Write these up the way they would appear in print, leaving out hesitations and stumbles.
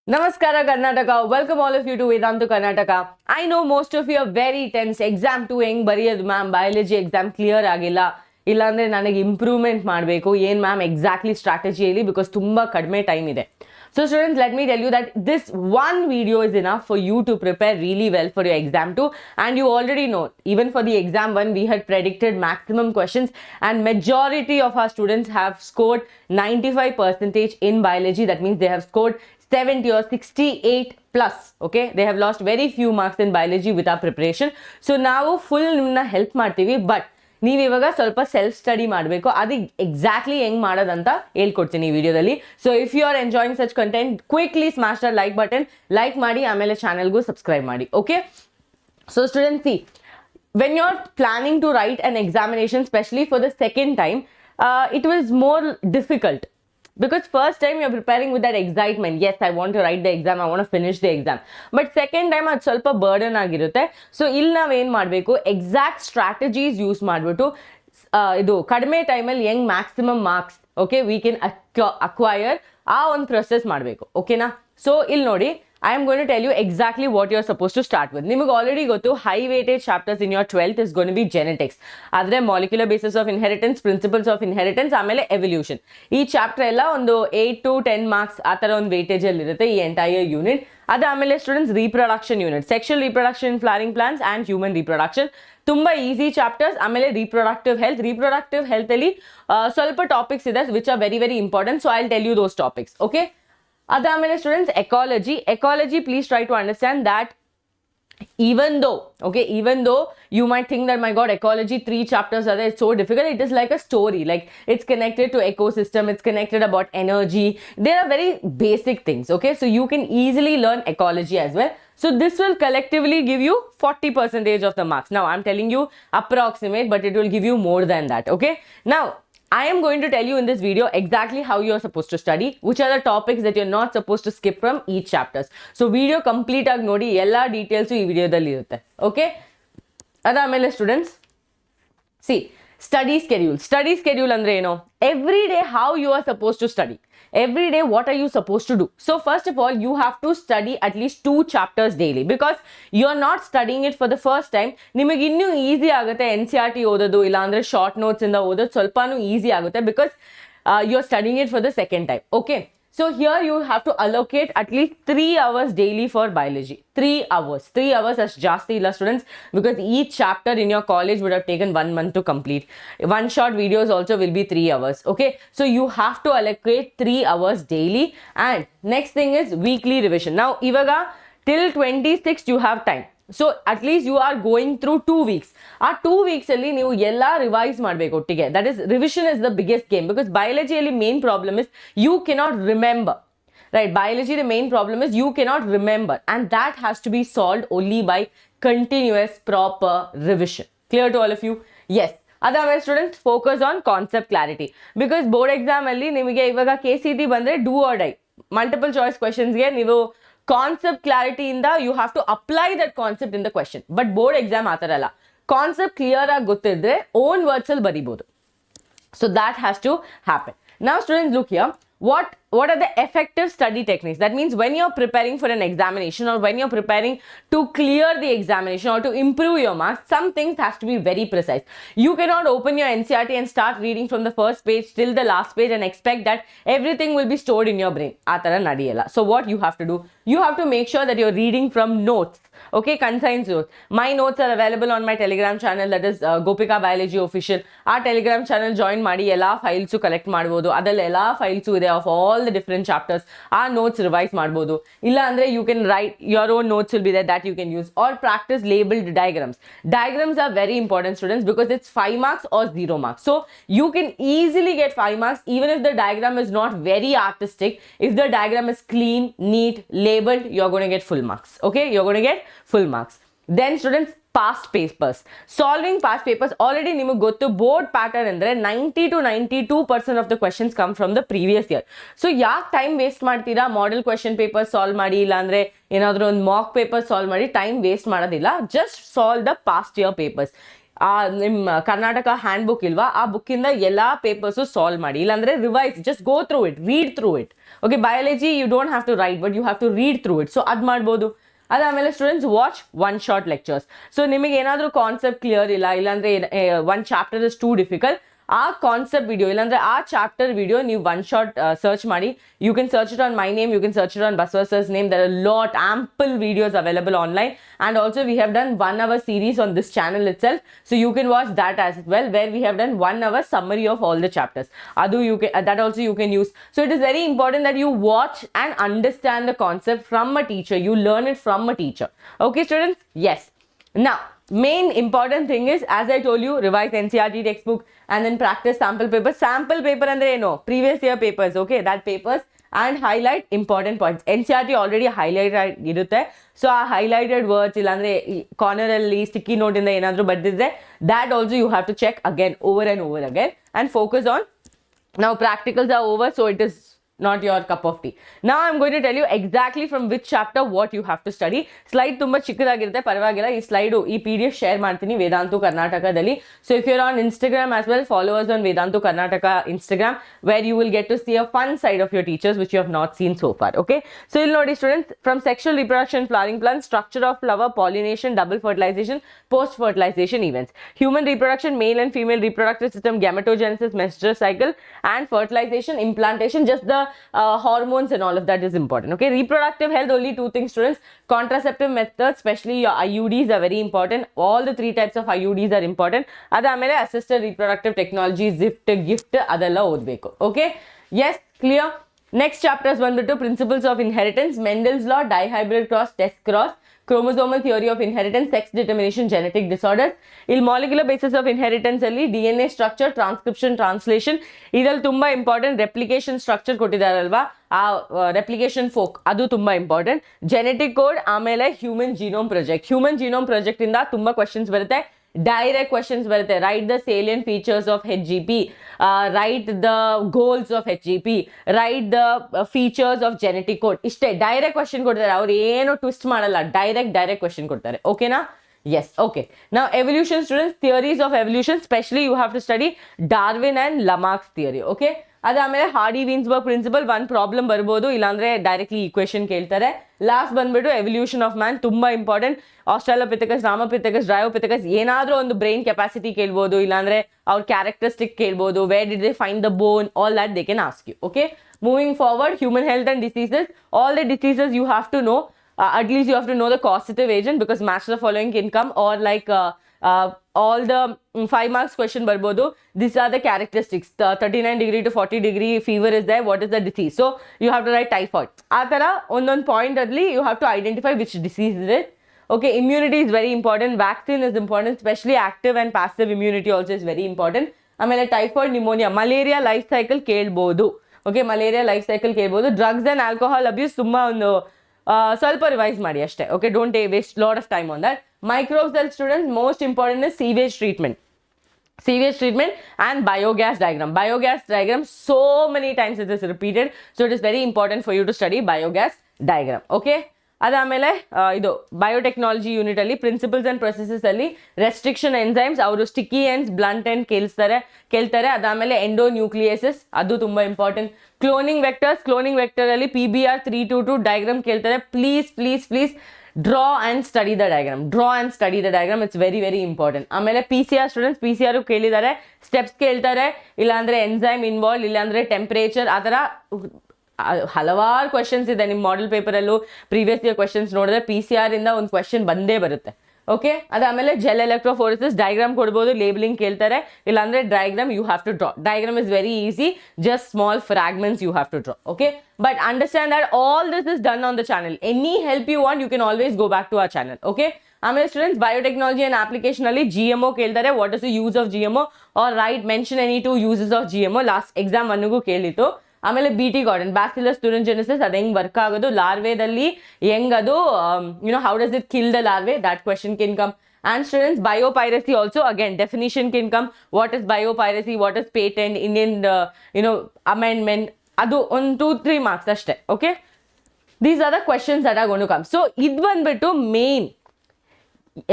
Namaskara Karnataka. Welcome all of you to Vedantu Karnataka. I know most of you are very tense. Exam 2 ಹೆಂಗ್ ಬರೆಯೋದು ma'am, biology exam clear ಆಗಿಲ್ಲ, ಇಲ್ಲಾಂದ್ರೆ ನನಗೆ improvement ಮಾಡಬೇಕು ಏನು ma'am exactly ಸ್ಟ್ರಾಟಜಿಯಲ್ಲಿ, because ತುಂಬ ಕಡಿಮೆ ಟೈಮ್ ಇದೆ. So students, let me tell you that this one video is enough for you to prepare really well for your exam 2, and you already know, even for the exam 1 we had predicted maximum questions and majority of our students have scored 95% in biology. That means they have scored 70 or 68 plus. Okay, they have lost very few marks in biology with our preparation. So ನಾವು full ನಿಮ್ಮನ್ನ help ಮಾಡ್ತೀವಿ, but ನೀವು ಇವಾಗ ಸ್ವಲ್ಪ self study ಮಾಡಬೇಕು. ಅದು exactly ಹೆಂಗ್ ಮಾಡೋದಂತ ಹೇಳ್ಕೊಡ್ತೀನಿ ಈ ವಿಡಿಯೋದಲ್ಲಿ. So if you are enjoying such content, quickly smash the like button, like ಮಾಡಿ, ಆಮೇಲೆ ಚಾನಲ್ಗೂ ಸಬ್ಸ್ಕ್ರೈಬ್ ಮಾಡಿ. Okay, so students, see, when you're planning to write an examination, especially for the second time, it was more difficult. Because first time you're preparing with that excitement, yes, I want to write the exam, I want to finish the exam. But second time ಅದು ಸ್ವಲ್ಪ burden ಆಗಿರುತ್ತೆ. So ಇಲ್ಲಿ ನಾವೇನು ಮಾಡಬೇಕು, exact strategies use ಮಾಡಿಬಿಟ್ಟು ಇದು ಕಡಿಮೆ ಟೈಮಲ್ಲಿ ಹೆಂಗ್ maximum marks we can acquire, ಆ ಒಂದು ಪ್ರೊಸೆಸ್ ಮಾಡಬೇಕು. ಓಕೆನಾ? ಸೊ ಇಲ್ಲಿ ನೋಡಿ, I am going to tell you exactly what you are supposed to start with. ನಿಮಗೆ ಆಲ್ರೆಡಿ ಗೊತ್ತು, high weightage chapters in your 12th is going to be genetics. ಆದರೆ molecular basis of inheritance, principles of inheritance, ಆಮೇಲೆ evolution. ಈ chapter ಎಲ್ಲ ಒಂದು 8 to 10 marks ಆ ಥರ ಒಂದು ವೇಟೇಜ್ ಅಲ್ಲಿ ಇರುತ್ತೆ ಈ ಎಂಟೈರ್ ಯೂನಿಟ್. ಅದಾದಮೇಲೆ students reproduction unit, sexual reproduction in flowering plants and human reproduction, ತುಂಬ ಈಸಿ ಚಾಪ್ಟರ್ಸ್. ಆಮೇಲೆ ರೀಪ್ರೊಡಕ್ಟಿವ್ ಹೆಲ್ತ್ ಅಲ್ಲಿ ಸ್ವಲ್ಪ ಟಾಪಿಕ್ಸ್ ಇದೆ which are very very important. So I will tell you those topics. Okay, adamele students, ecology, please try to understand that even though you might think that my god, ecology 3 chapters are there, it's so difficult, it is like a story, like it's connected to ecosystem, it's connected about energy, there are very basic things. Okay, so you can easily learn ecology as well. So this will collectively give you 40% of the marks. Now I'm telling you approximate, but it will give you more than that. Okay, now I am going to tell you in this video exactly how you are supposed to study, which are the topics that you're not supposed to skip from each chapters. So video complete agi nodi, ella details ee video dalli irutte. Okay, adamele students, see, study schedule andre eno, every day how you are supposed to study, every day what are you supposed to do. So first of all, you have to study at least 2 chapters daily, because you are not studying it for the first time. ನಿಮಗೆ ಇನ್ನೂ easy ಆಗುತ್ತೆ NCERT ಓದೋದು, ಇಲ್ಲಾಂದ್ರೆ short notes ಇಂದ ಓದೋದು ಸ್ವಲ್ಪನೂ easy ಆಗುತ್ತೆ, because you are studying it for the second time. Okay, so here you have to allocate at least 3 hours daily for biology. 3 hours as ಜಾಸ್ತಿ ಇಲ್ಲ students, because each chapter in your college would have taken 1 month to complete. One shot videos also will be 3 hours. Okay, so you have to allocate 3 hours daily. And next thing is weekly revision. Now ivaga till 26th you have time. So at least you are going through 2 weeks. ಆ 2 weeks ಅಲ್ಲಿ ನೀವು ಎಲ್ಲ revise ಮಾಡಬೇಕು ಒಟ್ಟಿಗೆ. That is, revision is the biggest game, because ಬಯಾಲಜಿಯಲ್ಲಿ main problem is you cannot remember. Right, biology, the main problem is you cannot remember, and that has to be solved only by continuous proper revision. Clear to all of you? Yes. Otherwise students, focus on concept clarity, because board exam alli nimage ivaga KCET bandre do or die multiple choice questions ge ನೀವು concept clarity ಇಂದ you have to apply that concept in the question. But board exam ಆ ಥರ ಅಲ್ಲ, concept clear ಆಗಿ ಗೊತ್ತಿದ್ರೆ own words ಅಲ್ಲಿ ಬರಿಬೋದು. So that has to happen. Now students, look here, what are the effective study techniques? That means when you're preparing for an examination, or when you're preparing to clear the examination or to improve your marks, some things have to be very precise. You cannot open your NCERT and start reading from the first page till the last page and expect that everything will be stored in your brain. ಆ ಥರ ನಡೆಯಲ್ಲ. So what you have to do, you have to make sure that you're reading from notes. Okay, concise notes. My notes are available on my Telegram channel, that is Gopika Biology Official. Our Telegram channel join ಮಾಡಿ ಎಲ್ಲ files collect ಮಾಡ್ಬೋದು. ಅದರಲ್ಲಿ ಎಲ್ಲ files ಇದೆ of all the different chapters. ಆ notes revise ಮಾಡ್ಬೋದು. ಇಲ್ಲ ಅಂದರೆ you can write your own notes will be there that you can use, or practice labelled diagrams. Diagrams are very important students, because it's 5 marks or 0 marks. So you can easily get 5 marks even if the diagram is not very artistic. If the diagram is clean, neat, labeled, you're going to get full marks. Okay, you're going to get full marks. Then students, past papers, solving past papers, already ನಿಮಗೆ ಗೊತ್ತು board pattern ಅಂದ್ರೆ 90 to 92% of the questions come from the previous year. So ಯಾಕೆ time waste ಮಾಡ್ತೀರಾ, model question paper solve ಮಾಡಿ, ಇಲ್ಲಾಂದ್ರೆ ಏನಾದರೂ ಒಂದು Mach paper solve ಮಾಡಿ ಟೈಮ್ ವೇಸ್ಟ್ ಮಾಡೋದಿಲ್ಲ. Just solve the past year papers. ನಿಮ್ಮ ಕರ್ನಾಟಕ ಹ್ಯಾಂಡ್ ಬುಕ್ ಇಲ್ವಾ, ಆ ಬುಕ್ಕಿಂದ ಎಲ್ಲ ಪೇಪರ್ಸು ಸಾಲ್ವ್ ಮಾಡಿ, ಇಲ್ಲಾಂದ್ರೆ revise, just go through it, read through it. Okay, biology you don't have to write but you have to read through it. So ಅದು ಮಾಡ್ಬೋದು. ಅದಾದಮೇಲೆ students watch one short lectures. So ನಿಮಗೆ ಏನಾದರೂ concept clear ಇಲ್ಲ, ಇಲ್ಲಾಂದ್ರೆ one chapter is too difficult, ಆ concept video ಇಲ್ಲಾಂದ್ರೆ ಆ ಚಾಪ್ಟರ್ ವಿಡಿಯೋ ನೀವು ಒನ್ ಶಾರ್ಟ್ ಸರ್ಚ್ ಮಾಡಿ. You can search it on my name, you can search it on Basava sir's name. There are lot ample videos available online, and also we have done 1 hour series on this channel itself, so you can watch that as well, where we have done 1 hour summary of all the chapters. Adu you can that also you can use. So it is very important that you watch and understand the concept from a teacher, you learn it from a teacher. Okay students, yes. Now main important thing is, as I told you, revise NCERT textbook and then practice sample paper. Sample paper andre eno previous year papers, okay, that papers, and highlight important points. NCERT already highlighted irutte, so ಆ highlighted words illandre corner alli sticky note inda enadru ಬರ್ದಿದ್ರೆ that also you have to check again over and over again and focus on. Now practicals are over, so it is not your cup of tea. Now I'm going to tell you exactly from which chapter what you have to study. Slide ತುಂಬಾ ಚಿಕ್ಕದಾಗಿರುತ್ತೆ, ಪರವಾಗಿಲ್ಲ, ಈ slide ಈ PDF share ಮಾಡ್ತೀನಿ ವೇದಾಂತು ಕರ್ನಾಟಕದಲ್ಲಿ. So if you're on Instagram as well, follow us on Vedantu Karnataka Instagram, where you will get to see a fun side of your teachers which you have not seen so far. Okay, so you'll notice students, from sexual reproduction, flowering plants, structure of flower, pollination, double fertilization, post fertilization events, human reproduction, male and female reproductive system, gametogenesis, menstrual cycle, and fertilization, implantation, just the hormones and all of that is important. Okay, reproductive health, only 2 things students. Contraceptive methods, especially your IUDs, are very important. All the 3 types of IUDs are important. Adamele assisted reproductive technology, gift adella odbeku. Okay, yes, clear. Next chapters ಬಂದ್ಬಿಟ್ಟು principles of inheritance, Mendel's law, dihybrid cross, test cross, chromosomal theory of inheritance, sex determination, genetic disorders. ಇಲ್ಲಿ molecular basis of inheritance ಅಲ್ಲಿ DNA structure, transcription, translation, ಇದ್ರಲ್ಲಿ ತುಂಬಾ important. Replication structure ಕೊಟ್ಟಿದ್ದಾರಲ್ವಾ, ಆ replication fork ಅದು ತುಂಬಾ important. Genetic code, ಆಮೇಲೆ human genome project. Human genome project ಇಂದ ತುಂಬಾ ಕ್ವೆಶನ್ಸ್ ಬರುತ್ತೆ, ಡೈರೆಕ್ಟ್ ಕ್ವೆಶನ್ಸ್ ಬರುತ್ತೆ. Write the salient features of HGP, write the goals of HGP, write the features of genetic code. ಇಷ್ಟೇ direct question ಕೊಡ್ತಾರೆ, ಅವ್ರು ಏನು twist ಮಾಡಲ್ಲ, ಡೈರೆಕ್ಟ್ ಕ್ವೆಶನ್ ಕೊಡ್ತಾರೆ. ಓಕೆನಾ? Yes, okay. Now evolution students, theories of evolution, especially you have to study Darwin and Lamarck's theory. Okay, ಅದಾದಮೇಲೆ Hardy Weinberg principle, ಒಂದು problem ಬರ್ಬೋದು, ಇಲ್ಲಾಂದ್ರೆ ಡೈರೆಕ್ಟ್ಲಿ ಈಕ್ವೇಶನ್ ಕೇಳ್ತಾರೆ. ಲಾಸ್ಟ್ ಬಂದ್ಬಿಟ್ಟು ಎವಲ್ಯೂಷನ್ ಆಫ್ ಮ್ಯಾನ್, ತುಂಬಾ ಇಂಪಾರ್ಟೆಂಟ್. ಆಸ್ಟ್ರಾಲೋಪಿಥೆಕಸ್, ರಾಮಪಿಥೆಕಸ್, ಡ್ರಯೋಪಿಥೆಕಸ್, ಏನಾದರೂ ಒಂದು brain capacity ಕೇಳ್ಬೋದು, ಇಲ್ಲಾಂದ್ರೆ ಅವ್ರ ಕ್ಯಾರೆಕ್ಟರಿಸ್ಟಿಕ್ ಕೇಳ್ಬೋದು. Where did they find the bone, all that they can ask you. Okay, moving forward, human health and diseases. All the diseases you have to know. At least you have to know the causative agent, because match the following can come, or like all the 5 marks question barbodu. These are the characteristics. 39 degree to 40 degree fever is there. What is the disease? So you have to write typhoid. Atara on point adli you have to identify which disease is it. Okay, immunity is very important. Vaccine is important, especially active and passive immunity also is very important. Amele typhoid, pneumonia, malaria life cycle kelbodu. Okay, malaria life cycle kelbodu. Drugs and alcohol abuse ತುಂಬಾ ಒಂದು ಸ್ವಲ್ಪ revise ಮಾಡಿ ಅಷ್ಟೇ. Okay, don't waste lot of time on that. Microbes ಅಲ್ಲಿ students most important is sewage treatment and biogas diagram. Biogas diagram, so many times it is repeated, so it is very important for you to study biogas diagram. Okay, ಅದಾದಮೇಲೆ ಇದು biotechnology unit ಅಲ್ಲಿ principles and processes ಅಲ್ಲಿ restriction enzymes, ಅವರು sticky ends, blunt end ಕೇಳ್ತಾರೆ. ಅದಾದಮೇಲೆ ಎಂಡೋನ್ಯೂಕ್ಲಿಯಸಿಸ್, ಅದು ತುಂಬಾ important. Cloning vector ಅಲ್ಲಿ PBR 322 ಡಯಾಗ್ರಾಮ್ ಕೇಳ್ತಾರೆ. Please draw and study the diagram. It's very very important. ಆಮೇಲೆ PCR ಸ್ಟೂಡೆಂಟ್ಸ್, PCR ಕೇಳಿದ್ದಾರೆ, ಸ್ಟೆಪ್ಸ್ ಕೇಳ್ತಾರೆ, ಇಲ್ಲಾಂದ್ರೆ ಎನ್ಸೈಮ್ ಇನ್ವಾಲ್ವ್, ಇಲ್ಲಾಂದ್ರೆ ಟೆಂಪರೇಚರ್, ಆ ಥರ ಹಲವಾರು ಕ್ವೆಶನ್ಸ್ ಇದೆ ನಿಮ್ಮ ಮಾಡೆಲ್ ಪೇಪರಲ್ಲೂ. ಪ್ರೀವಿಯಸ್ ಇಯರ್ ಕ್ವೆಶನ್ಸ್ ನೋಡಿದ್ರೆ PCR ಇಂದ ಒಂದು ಕ್ವೆಶನ್ ಬಂದೇ ಬರುತ್ತೆ. ಓಕೆ, ಅದಾದಮೇಲೆ ಜೆಲ್ ಎಲೆಕ್ಟ್ರೋಫೋರೆಸಿಸ್ ಡಯಾಗ್ರಾಮ್ ಕೊಡ್ಬೋದು, ಲೇಬಲಿಂಗ್ ಕೇಳ್ತಾರೆ, ಇಲ್ಲಾಂದ್ರೆ diagram you have to draw. Diagram is very easy, just small fragments you have to draw. Okay, but understand that all this is done on the channel. Any help you want, you can always go back to our channel. Okay, ಆಮೇಲೆ students biotechnology and application ಅಲ್ಲಿ GMO ಕೇಳ್ತಾರೆ. What is the use of GMO, or write mention any 2 uses of GMO. Last exam ಅನ್ನಗೂ ಕೇಳಿತ್ತು. ಆಮೇಲೆ BT garden, bacillus ತುರಿಂಜೆನಿಸಿಸ್, ಅದು ಹೆಂಗ್ work ಆಗೋದು, ಲಾರ್ವೆದಲ್ಲಿ ಹೆಂಗ್ ಅದು how does it kill the larvae, that question Ken come. And students, biopiracy also, again definition can come. What is biopiracy, what is patent, Indian amendment, adu 1 2 3 marks ashte. Okay, these are the questions that are going to come. So id banದ್ಬಿಟ್ಟು main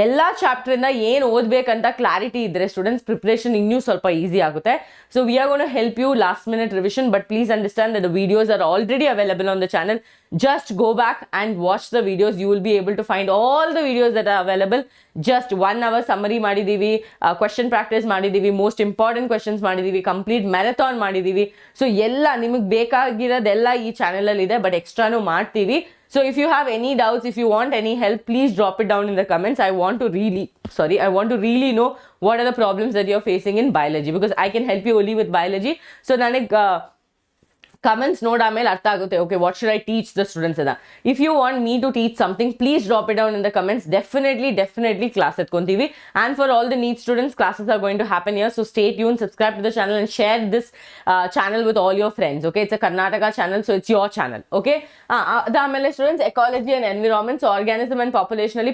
ಎಲ್ಲ ಚಾಪ್ಟರಿಂದ ಏನು ಓದಬೇಕಂತ clarity ಇದ್ದರೆ students preparation ಇನ್ನೂ ಸ್ವಲ್ಪ easy ಆಗುತ್ತೆ. So we are gonna help you last minute revision, but please understand that the videos are already available on the channel. Just go back and watch the videos. You will be able to find all the videos that are available. Just 1 hour summary ಮಾಡಿದೀವಿ, question practice ಮಾಡಿದೀವಿ, most important questions ಮಾಡಿದೀವಿ, complete marathon ಮಾಡಿದೀವಿ. So ಎಲ್ಲ ನಿಮಗೆ ಬೇಕಾಗಿರೋದೆಲ್ಲ ಈ ಚಾನಲಲ್ಲಿ ಇದೆ, but ಎಕ್ಸ್ಟ್ರಾನು ಮಾಡ್ತೀವಿ. So if you have any doubts, if you want any help, please drop it down in the comments. I want to really know what are the problems that you're facing in biology, because I can help you only with biology. So ನನಗೆ comments ನೋಡಾಮೇಲೆ ಅರ್ಥ ಆಗುತ್ತೆ, okay what should I teach the students ಅಂತ. If you want me to teach something, please drop it down in the comments. Definitely class ಎತ್ಕೊಂತೀವಿ. And for all the NEET students, classes are going to happen here. So stay tune, subscribe to the channel and share this channel with all your friends. Okay, it's a Karnataka channel, so it's your channel. Okay, ಅದಾದಮೇಲೆ students, ecology and environment, organism and population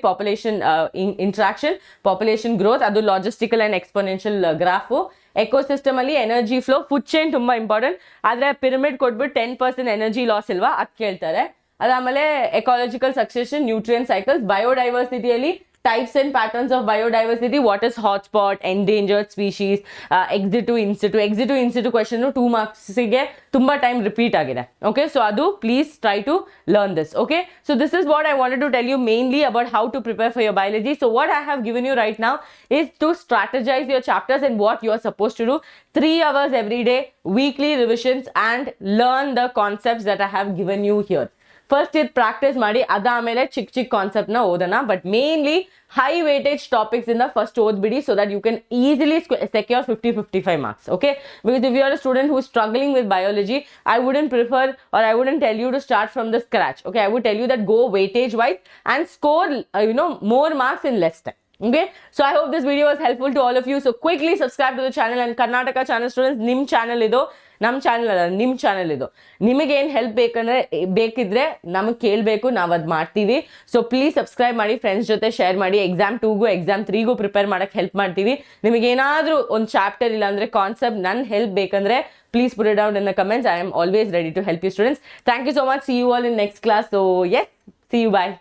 interaction, population growth, ಅದು logistical and exponential graph. Ecosystem ಅಲ್ಲಿ energy flow, food chain ತುಂಬಾ important. ಆದ್ರೆ pyramid ಕೊಟ್ಬಿಟ್ಟು 10% energy loss ಇಲ್ವಾ ಅದ್ ಕೇಳ್ತಾರೆ. ಅದಾದ್ಮೇಲೆ ಎಕಾಲಜಿಕಲ್ ಸಕ್ಸೆಷನ್, ನ್ಯೂಟ್ರಿಯನ್ ಸೈಕಲ್ಸ್, ಬಯೋಡೈವರ್ಸಿಟಿಯಲ್ಲಿ types and patterns of biodiversity, what is hotspot, endangered species, exit to institute question 2 marks ಗೆ ತುಂಬಾ ಟೈಮ್ ರಿಪೀಟ್ ಆಗಿದೆ. ಓಕೆ, ಸೊ ಅದು please try to learn this. Okay, so this is what I wanted to tell you mainly about how to prepare for your biology. So what I have given you right now is to strategize your chapters and what you are supposed to do. 3 hours every day, weekly revisions, and learn the concepts that I have given you here. First ಇದು practice ಮಾಡಿ, ಅದಾದಮೇಲೆ ಚಿಕ್ಕ ಕಾನ್ಸೆಪ್ಟ್ನ ಓದೋಣ. But mainly high weightage topics ಇಂದ first ಓದ್ಬಿಡಿ, so that you can easily secure 50-55 marks. Okay, because if you are a student who is struggling with biology, I wouldn't prefer, or I wouldn't tell you to start from the scratch. Okay, I would tell you that go weightage wise and score more marks in less time. Okay, so I hope this video was helpful to all of you. So quickly subscribe to the channel. And Karnataka channel students, ನಿಮ್ಮ channel ಇದು, ನಮ್ಮ channel ಅಲ್ಲ, ನಿಮ್ಮ channel ಇದು. ನಿಮಗೇನು help ಬೇಕಿದ್ರೆ ನಮಗೆ ಕೇಳಬೇಕು, ನಾವು ಅದು ಮಾಡ್ತೀವಿ. ಸೊ ಪ್ಲೀಸ್ ಸಬ್ಸ್ಕ್ರೈಬ್ ಮಾಡಿ, ಫ್ರೆಂಡ್ಸ್ ಜೊತೆ ಶೇರ್ ಮಾಡಿ. ಎಕ್ಸಾಮ್ 2ಗೂ ಎಕ್ಸಾಮ್ 3ಗೂ ಪ್ರಿಪೇರ್ ಮಾಡೋಕ್ಕೆ ಹೆಲ್ಪ್ ಮಾಡ್ತೀವಿ. ನಿಮಗೇನಾದರೂ ಒಂದು ಚಾಪ್ಟರ್ ಇಲ್ಲ ಅಂದರೆ ಕಾನ್ಸೆಪ್ಟ್ ನನ್ನ ಹೆಲ್ಪ್ ಬೇಕಂದ್ರೆ please put it down in the comments. I am always ready to help you students. Thank you so much. See you all in next class. So yes, see you, bye.